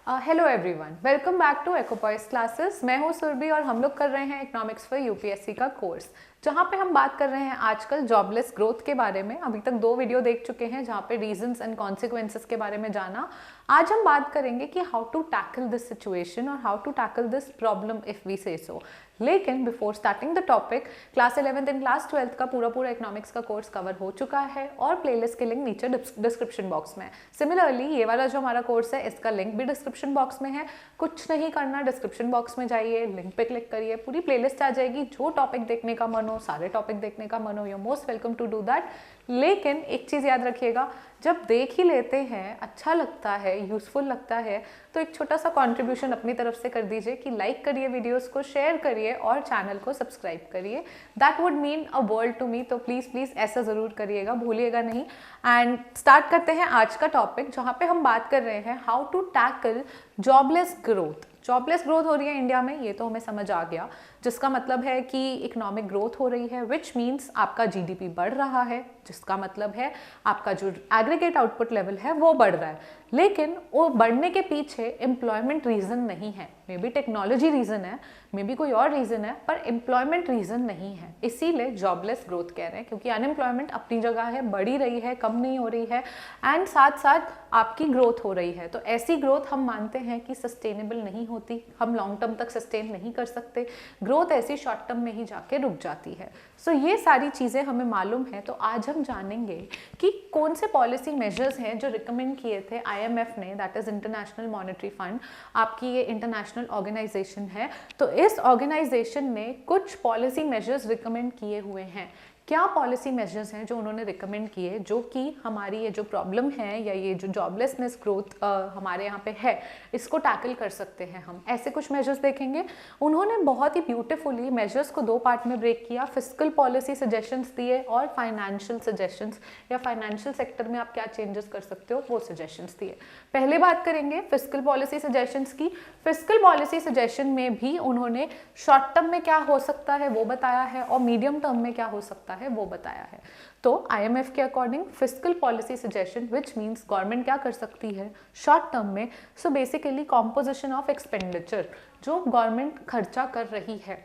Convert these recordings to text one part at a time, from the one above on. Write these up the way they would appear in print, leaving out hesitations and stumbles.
Hello everyone, welcome back to Ecopoise classes. मैं हूं सुरभि और हम लोग कर रहे हैं इकोनॉमिक्स फॉर यूपीएससी का कोर्स, जहां पे हम बात कर रहे हैं आजकल जॉबलेस ग्रोथ के बारे में। अभी तक 2 वीडियो देख चुके हैं जहां पे रीजंस एंड कॉन्सिक्वेंसेस के बारे में जाना। आज हम बात करेंगे कि how to tackle this situation और how to tackle this problem if we say so. लेकिन before starting the topic, class 11th and class 12th का पूरा इकोनॉमिक्स का कोर्स कवर हो चुका है और प्लेलिस्ट के लिंक नीचे डिस्क्रिप्शन बॉक्स में है। सिमिलरली ये वाला जो हमारा कोर्स है इसका लिंक भी डिस्क्रिप्शन बॉक्स में है। कुछ नहीं करना, डिस्क्रिप्शन बॉक्स में जाइए, लिंक पे क्लिक करिए, पूरी प्लेलिस्ट आ जाएगी। जो टॉपिक देखने का मन हो, सारे टॉपिक देखने का मन हो, you most welcome to do that. लेकिन एक चीज़ याद रखिएगा, जब देख ही लेते हैं, अच्छा लगता है, यूजफुल लगता है, तो एक छोटा सा कंट्रीब्यूशन अपनी तरफ से कर दीजिए कि लाइक करिए वीडियोस को, शेयर करिए और चैनल को सब्सक्राइब करिए। That would mean a world to me. तो प्लीज़ ऐसा ज़रूर करिएगा, भूलिएगा नहीं। एंड स्टार्ट करते हैं आज का टॉपिक, जहाँ पे हम बात कर रहे हैं how to tackle jobless growth. Jobless growth हो रही है इंडिया में, ये तो हमें समझ आ गया, जिसका मतलब है कि इकोनॉमिक ग्रोथ हो रही है, विच मीन्स आपका जीडीपी बढ़ रहा है, जिसका मतलब है आपका जो एग्रीगेट आउटपुट लेवल है वो बढ़ रहा है। लेकिन वो बढ़ने के पीछे एम्प्लॉयमेंट रीजन नहीं है, मे बी टेक्नोलॉजी रीजन है, मे बी कोई और रीजन है, पर एम्प्लॉयमेंट रीजन नहीं है। इसीलिए जॉबलेस ग्रोथ कह रहे हैं, क्योंकि अनएम्प्लॉयमेंट अपनी जगह है, बढ़ी रही है, कम नहीं हो रही है, एंड साथ साथ आपकी ग्रोथ हो रही है। तो ऐसी ग्रोथ हम मानते हैं कि सस्टेनेबल नहीं होती, हम लॉन्ग टर्म तक सस्टेन नहीं कर सकते। ग्रोथ ऐसी शॉर्ट टर्म में ही जाके रुक जाती है। सो ये सारी चीज़ें हमें मालूम है। तो आज हम जानेंगे कि कौन से पॉलिसी मेजर्स हैं जो रिकमेंड किए थे आईएमएफ ने, that is international monetary fund. आपकी ये इंटरनेशनल ऑर्गेनाइजेशन है, तो इस ऑर्गेनाइजेशन ने कुछ पॉलिसी मेजर्स रिकमेंड किए हुए हैं। क्या पॉलिसी मेजर्स हैं जो उन्होंने रिकमेंड किए, जो कि हमारी ये जो प्रॉब्लम है या ये जो जॉबलेसनेस ग्रोथ हमारे यहाँ पे है, इसको टैकल कर सकते हैं हम। ऐसे कुछ मेजर्स देखेंगे। उन्होंने बहुत ही ब्यूटीफुली मेजर्स को 2 पार्ट में ब्रेक किया। फिस्कल पॉलिसी सजेशंस दिए और फाइनेंशियल सजेशंस, या फाइनेंशियल सेक्टर में आप क्या चेंजेस कर सकते हो वो सजेशंस दिए। पहले बात करेंगे फिस्कल पॉलिसी सजेशंस की। फिस्कल पॉलिसी सजेशन में भी उन्होंने शॉर्ट टर्म में क्या हो सकता है वो बताया है और मीडियम टर्म में क्या हो सकता है वो बताया है। तो आईएमएफ के according fiscal policy suggestion, which means government क्या कर सकती है शॉर्ट टर्म में। So basically composition of expenditure, जो गवर्नमेंट खर्चा कर रही है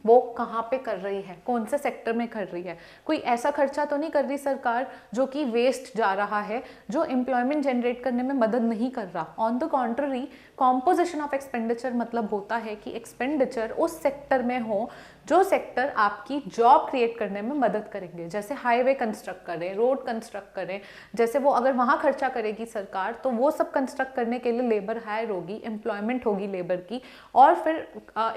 वो कहाँ पे कर रही है, कौन से सेक्टर में कर रही है। कोई ऐसा खर्चा तो नहीं कर रही सरकार जो कि वेस्ट जा रहा है, जो एम्प्लॉयमेंट जनरेट करने में मदद नहीं कर रहा। On the contrary, composition of expenditure मतलब होता है कि एक्सपेंडिचर उस सेक्टर में हो जो सेक्टर आपकी जॉब क्रिएट करने में मदद करेंगे। जैसे हाईवे कंस्ट्रक्ट करें, रोड कंस्ट्रक्ट करें, जैसे वो अगर वहाँ खर्चा करेगी सरकार तो वो सब कंस्ट्रक्ट करने के लिए लेबर हायर होगी, एम्प्लॉयमेंट होगी लेबर की, और फिर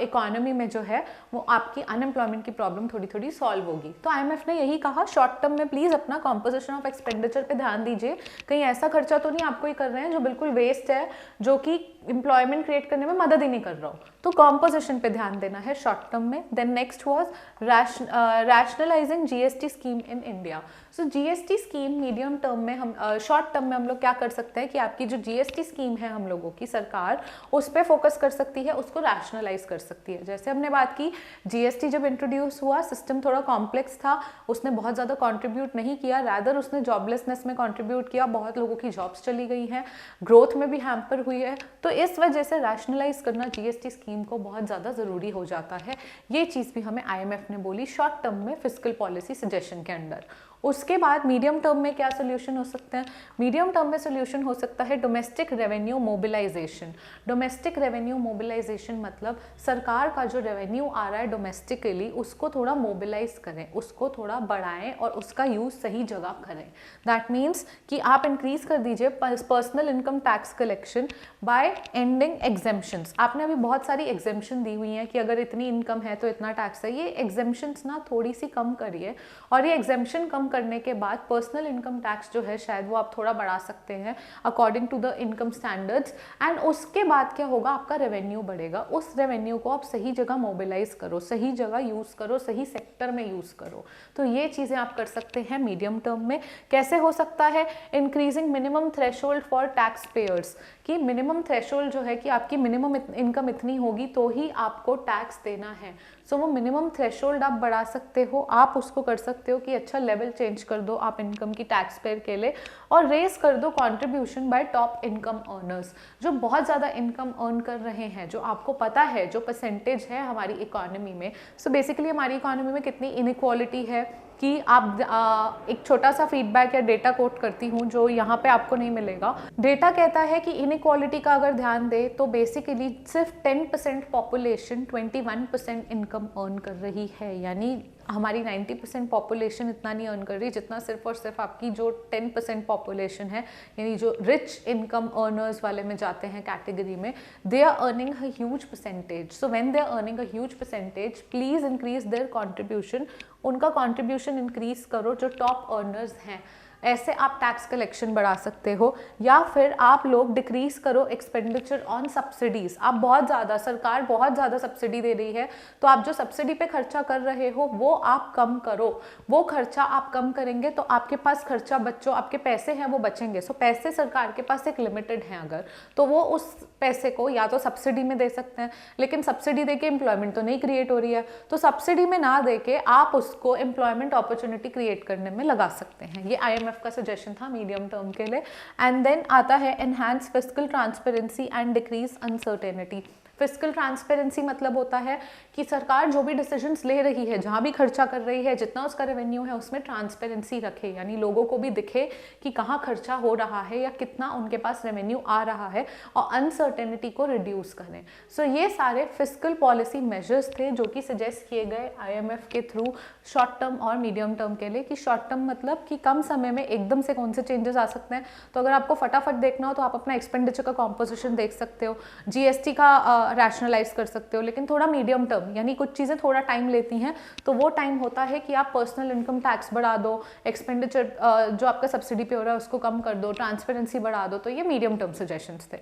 इकोनॉमी में जो है वो आपकी अनएम्प्लॉयमेंट की प्रॉब्लम थोड़ी थोड़ी सॉल्व होगी। तो आईएमएफ ने यही कहा, शॉर्ट टर्म में प्लीज अपना कॉम्पोजिशन ऑफ एक्सपेंडिचर पे ध्यान दीजिए। कहीं ऐसा खर्चा तो नहीं आपको ही कर रहे हैं जो बिल्कुल वेस्ट है, जो कि एम्प्लॉयमेंट क्रिएट करने में मदद ही नहीं कर रहा हो। तो कॉम्पोजिशन पे ध्यान देना है शॉर्ट टर्म में। Then next was rationalising GST scheme in India. So GST scheme medium term में हम, शॉर्ट टर्म में हम लोग क्या कर सकते हैं कि आपकी जो जीएसटी स्कीम है हम लोगों की, सरकार उस पर फोकस कर सकती है, उसको रैशनलाइज कर सकती है। जैसे हमने बात की, जीएसटी जब इंट्रोड्यूस हुआ, सिस्टम थोड़ा कॉम्प्लेक्स था, उसने बहुत ज़्यादा कंट्रीब्यूट नहीं किया, रैदर उसने जॉबलेसनेस में कंट्रीब्यूट किया, बहुत लोगों की जॉब्स चली गई हैं, ग्रोथ में भी हैम्पर हुई है। तो इस वजह से रैशनलाइज करना जीएसटी स्कीम को बहुत ज़्यादा ज़रूरी हो जाता है। ये चीज़ भी हमें आईएमएफ ने बोली शॉर्ट टर्म में फिस्कल पॉलिसी सजेशन के अंडर। उसके बाद मीडियम टर्म में क्या सोल्यूशन हो सकते हैं? मीडियम टर्म में सोल्यूशन हो सकता है domestic revenue mobilisation. Domestic revenue mobilisation मतलब सरकार का जो रेवेन्यू आ रहा है डोमेस्टिकली, उसको थोड़ा मोबिलाइज करें, उसको थोड़ा बढ़ाएं और उसका यूज़ सही जगह करें। दैट मीन्स कि आप इंक्रीज कर दीजिए personal income tax collection bye ending exemptions. आपने अभी बहुत सारी एग्जेम्पशन दी हुई हैं कि अगर इतनी इनकम है तो इतना टैक्स है। ये एग्जेम्पशंस ना थोड़ी सी कम करिए, और ये एग्जेम्पशन कम करने के बाद पर्सनल इनकम टैक्स जो है शायद वो आप थोड़ा बढ़ा सकते हैं according to the income standards. And उसके बाद क्या होगा, आपका रेवेन्यू बढ़ेगा। उस रेवेन्यू को आप सही जगह मोबिलाइज करो, सही जगह यूज़ करो, सही सेक्टर में यूज़ करो। तो ये चीज़ें आप कर सकते हैं मीडियम टर्म में। कैसे हो सकता है? Increasing minimum threshold for tax payers, कि मिनिमम थ्रेशोल्ड जो है कि आपकी मिनिमम इनकम इतनी होगी तो ही आपको टैक्स देना है। सो वो मिनिमम थ्रेशोल्ड आप बढ़ा सकते हो, आप उसको कर सकते हो कि अच्छा लेवल चेंज कर दो आप इनकम की टैक्स पेयर के लिए, और रेस कर दो contribution by top income earners, जो बहुत ज़्यादा इनकम अर्न कर रहे हैं, जो आपको पता है जो परसेंटेज है हमारी इकोनॉमी में। सो बेसिकली हमारी इकोनॉमी में कितनी इनइक्वालिटी है कि आप एक छोटा सा फीडबैक या डेटा कोट करती हूँ जो यहाँ पे आपको नहीं मिलेगा। डेटा कहता है कि इनइक्वालिटी का अगर ध्यान दे तो बेसिकली सिर्फ 10% पॉपुलेशन 21% इनकम अर्न कर रही है, यानी हमारी 90% पॉपुलेशन इतना नहीं अर्न कर रही जितना सिर्फ और सिर्फ आपकी जो 10% पॉपुलेशन है, यानी जो रिच इनकम अर्नर्स वाले में जाते हैं कैटेगरी में, they are earning a huge percentage. So when they are earning a huge percentage, please increase their contribution, उनका कंट्रीब्यूशन इंक्रीज करो जो टॉप अर्नर्स हैं। ऐसे आप टैक्स कलेक्शन बढ़ा सकते हो, या फिर आप लोग डिक्रीज करो एक्सपेंडिचर ऑन सब्सिडीज। आप बहुत ज़्यादा, सरकार बहुत ज़्यादा सब्सिडी दे रही है, तो आप जो सब्सिडी पे खर्चा कर रहे हो वो आप कम करो। वो खर्चा आप कम करेंगे तो आपके पास खर्चा बच्चों, आपके पैसे हैं वो बचेंगे। सो पैसे सरकार के पास एक लिमिटेड हैं अगर, तो वो उस पैसे को या तो सब्सिडी में दे सकते हैं, लेकिन सब्सिडी दे के एम्प्लॉयमेंट तो नहीं क्रिएट हो रही है, तो सब्सिडी में ना दे के आप उसको एम्प्लॉयमेंट अपॉर्चुनिटी क्रिएट करने में लगा सकते हैं। ये IMF का सजेशन था मीडियम टर्म के लिए। एंड देन आता है enhance fiscal transparency and decrease uncertainty. Fiscal transparency मतलब होता है कि सरकार जो भी डिसीजंस ले रही है, जहाँ भी खर्चा कर रही है, जितना उसका रेवेन्यू है उसमें ट्रांसपेरेंसी रखे, यानी लोगों को भी दिखे कि कहाँ खर्चा हो रहा है या कितना उनके पास रेवेन्यू आ रहा है, और अनसर्टेनिटी को रिड्यूस करें। सो ये सारे फिस्कल पॉलिसी मेजर्स थे जो कि सजेस्ट किए गए IMF के थ्रू शॉर्ट टर्म और मीडियम टर्म के लिए। कि शॉर्ट टर्म मतलब कि कम समय में एकदम से कौन से चेंजेस आ सकते हैं। तो अगर आपको फटाफट देखना हो तो आप अपना एक्सपेंडिचर का कॉम्पोजिशन देख सकते हो, GST का रैशनलाइज कर सकते हो। लेकिन थोड़ा मीडियम टर्म, यानी कुछ चीज़ें थोड़ा टाइम लेती हैं, तो वो टाइम होता है कि आप पर्सनल इनकम टैक्स बढ़ा दो, एक्सपेंडिचर जो आपका सब्सिडी पे हो रहा है उसको कम कर दो, ट्रांसपेरेंसी बढ़ा दो। तो ये मीडियम टर्म सजेशंस थे।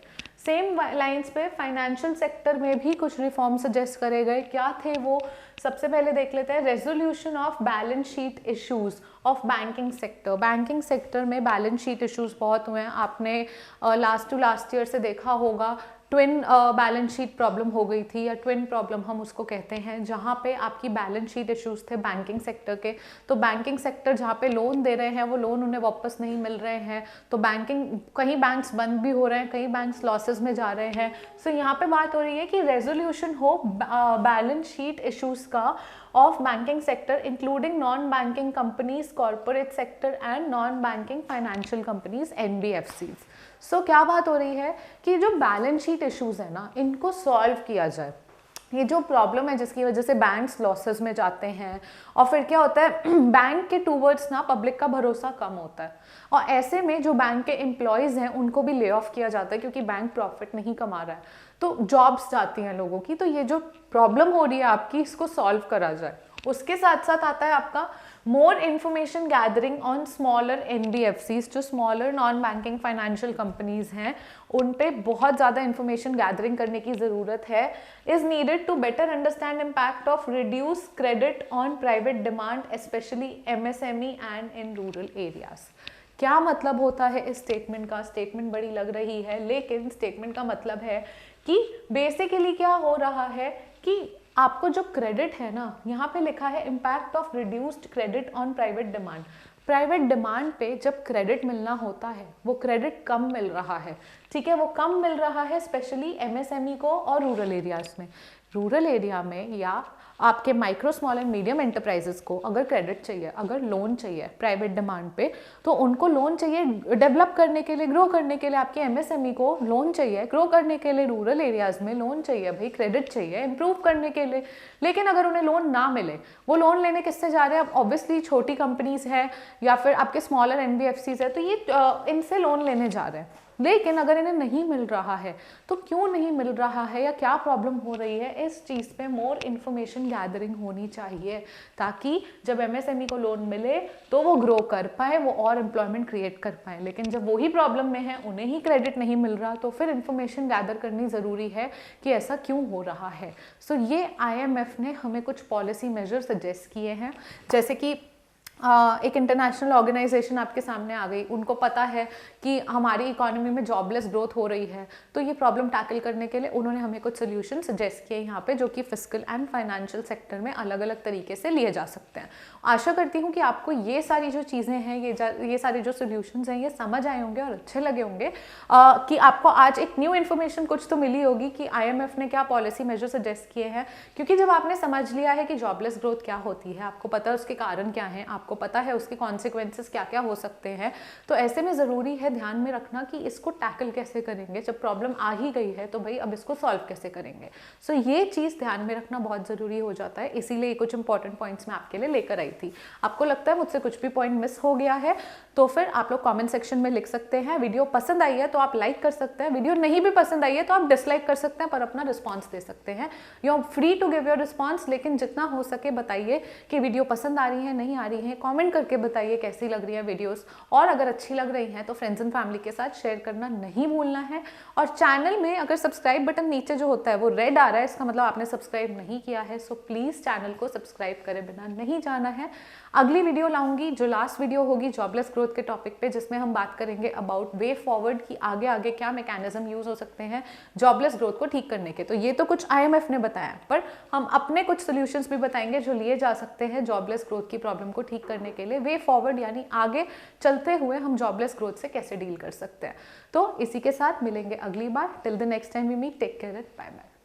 सेम लाइंस पे फाइनेंशियल सेक्टर में भी कुछ रिफॉर्म सजेस्ट करे गए। क्या थे वो, सबसे पहले देख लेते हैं। Resolution of balance sheet issues of banking sector. Banking sector में बैलेंस शीट इश्यूज बहुत हुए हैं, आपने लास्ट टू लास्ट ईयर से देखा होगा। ट्विन बैलेंस शीट प्रॉब्लम हो गई थी, या ट्विन प्रॉब्लम हम उसको कहते हैं, जहाँ पे आपकी बैलेंस शीट इश्यूज थे बैंकिंग सेक्टर के। तो बैंकिंग सेक्टर जहाँ पे लोन दे रहे हैं वो लोन उन्हें वापस नहीं मिल रहे हैं, तो बैंकिंग, कहीं बैंक्स बंद भी हो रहे हैं, कहीं बैंक्स लॉसेस में जा रहे हैं। सो यहाँ पे बात हो रही है कि रेजोल्यूशन हो बैलेंस शीट इश्यूज का of banking sector including non banking companies, corporate sector and non banking financial companies, NBFCs। सो क्या बात हो रही है कि जो बैलेंस शीट इश्यूज है ना, इनको सॉल्व किया जाए। ये जो प्रॉब्लम है जिसकी वजह से बैंक्स लॉसेस में जाते हैं, और फिर क्या होता है बैंक के टूवर्ड्स ना पब्लिक का भरोसा कम होता है, और ऐसे में जो बैंक के एम्प्लॉयज़ हैं उनको भी ले ऑफ किया जाता है क्योंकि बैंक प्रॉफिट नहीं कमा रहा है, तो जॉब्स जाती हैं लोगों की। तो ये जो प्रॉब्लम हो रही है आपकी, इसको सॉल्व करा जाए। उसके साथ साथ आता है आपका more information gathering on smaller NBFCs, जो smaller non banking financial companies हैं, उन पे बहुत ज़्यादा इन्फॉर्मेशन गैदरिंग करने की ज़रूरत है। Is needed to better understand impact of reduce credit on private demand specially MSME and in rural areas. क्या मतलब होता है इस स्टेटमेंट का? स्टेटमेंट बड़ी लग रही है, लेकिन स्टेटमेंट का मतलब है कि बेसिकली क्या हो रहा है कि आपको जो क्रेडिट है ना, यहाँ पे लिखा है impact of reduced credit on private demand. Private demand पे जब क्रेडिट मिलना होता है वो क्रेडिट कम मिल रहा है, ठीक है, वो कम मिल रहा है स्पेशली MSME को और रूरल एरियाज में। रूरल एरिया में या आपके micro small and medium enterprises को अगर क्रेडिट चाहिए, अगर लोन चाहिए प्राइवेट डिमांड पे, तो उनको लोन चाहिए डेवलप करने के लिए, ग्रो करने के लिए। आपके MSME को लोन चाहिए ग्रो करने के लिए, रूरल एरियाज में लोन चाहिए भाई, क्रेडिट चाहिए इम्प्रूव करने के लिए। लेकिन अगर उन्हें लोन ना मिले, वो लोन लेने किससे जा रहे हैं? अब ऑब्वियसली छोटी कंपनीज है या फिर आपके स्मॉलर NBFCs है, तो ये इनसे लोन लेने जा रहे हैं। लेकिन अगर इन्हें नहीं मिल रहा है तो क्यों नहीं मिल रहा है या क्या प्रॉब्लम हो रही है, इस चीज़ पे मोर इन्फॉर्मेशन गैदरिंग होनी चाहिए, ताकि जब MSME को लोन मिले तो वो ग्रो कर पाए, वो और एम्प्लॉयमेंट क्रिएट कर पाए। लेकिन जब वही प्रॉब्लम में है, उन्हें ही क्रेडिट नहीं मिल रहा, तो फिर इन्फॉर्मेशन गैदर करनी ज़रूरी है कि ऐसा क्यों हो रहा है। सो ये IMF ने हमें कुछ पॉलिसी मेजर सजेस्ट किए हैं, जैसे कि एक इंटरनेशनल ऑर्गेनाइजेशन आपके सामने आ गई, उनको पता है कि हमारी इकोनॉमी में जॉबलेस ग्रोथ हो रही है, तो ये प्रॉब्लम टैकल करने के लिए उन्होंने हमें कुछ सोल्यूशन सजेस्ट किए यहाँ पे, जो कि फिस्कल एंड फाइनेंशियल सेक्टर में अलग अलग तरीके से लिए जा सकते हैं। आशा करती हूँ कि आपको ये सारी जो चीज़ें हैं, ये सारे जो सोल्यूशंस हैं, ये समझ आए होंगे और अच्छे लगे होंगे, कि आपको आज एक न्यू इन्फॉर्मेशन कुछ तो मिली होगी कि IMF ने क्या पॉलिसी मेजर सजेस्ट किए हैं। क्योंकि जब आपने समझ लिया है कि जॉबलेस ग्रोथ क्या होती है, आपको पता है उसके कारण क्या हैं, आपको पता है उसके कॉन्सिक्वेंसेस क्या क्या हो सकते हैं, तो ऐसे में ज़रूरी है ध्यान में रखना कि इसको टैकल कैसे करेंगे। जब प्रॉब्लम आ ही गई है तो भाई अब इसको सॉल्व कैसे करेंगे। सो ये चीज़ ध्यान में रखना बहुत ज़रूरी हो जाता है, इसीलिए कुछ इंपॉर्टेंट पॉइंट्स मैं आपके लिए लेकर आई थी। आपको लगता है मुझसे कुछ भी पॉइंट मिस हो गया है तो फिर आप लोग कॉमेंट सेक्शन में लिख सकते हैं। वीडियो पसंद आई है तो आप लाइक कर सकते हैं, वीडियो नहीं भी पसंद आई है तो आप डिसलाइक कर सकते हैं, पर अपना रिस्पॉन्स दे सकते हैं। You are free to give your response, लेकिन जितना हो सके बताइए कि वीडियो पसंद आ रही है, नहीं आ रही है, कमेंट करके बताइए कैसी लग रही है वीडियोस, और अगर अच्छी लग रही हैं तो फ्रेंड्स एंड फैमिली के साथ शेयर करना नहीं भूलना है। और चैनल में अगर सब्सक्राइब बटन नीचे जो होता है वो रेड आ रहा है, इसका मतलब आपने सब्सक्राइब नहीं किया है, सो प्लीज़ चैनल को सब्सक्राइब करे बिना नहीं जाना है। अगली वीडियो लाऊंगी, जो लास्ट वीडियो होगी जॉबलेस ग्रोथ के टॉपिक पे, जिसमें हम बात करेंगे अबाउट वे फॉरवर्ड कि आगे आगे क्या मैकेनिज्म यूज हो सकते हैं जॉबलेस ग्रोथ को ठीक करने के। तो ये तो कुछ IMF ने बताया, पर हम अपने कुछ सोल्यूशंस भी बताएंगे जो लिए जा सकते हैं जॉबलेस ग्रोथ की प्रॉब्लम को ठीक करने के लिए। वे फॉरवर्ड यानी आगे चलते हुए हम जॉबलेस ग्रोथ से कैसे डील कर सकते हैं। तो इसी के साथ मिलेंगे अगली बार। Till the next time we meet, take care, bye bye.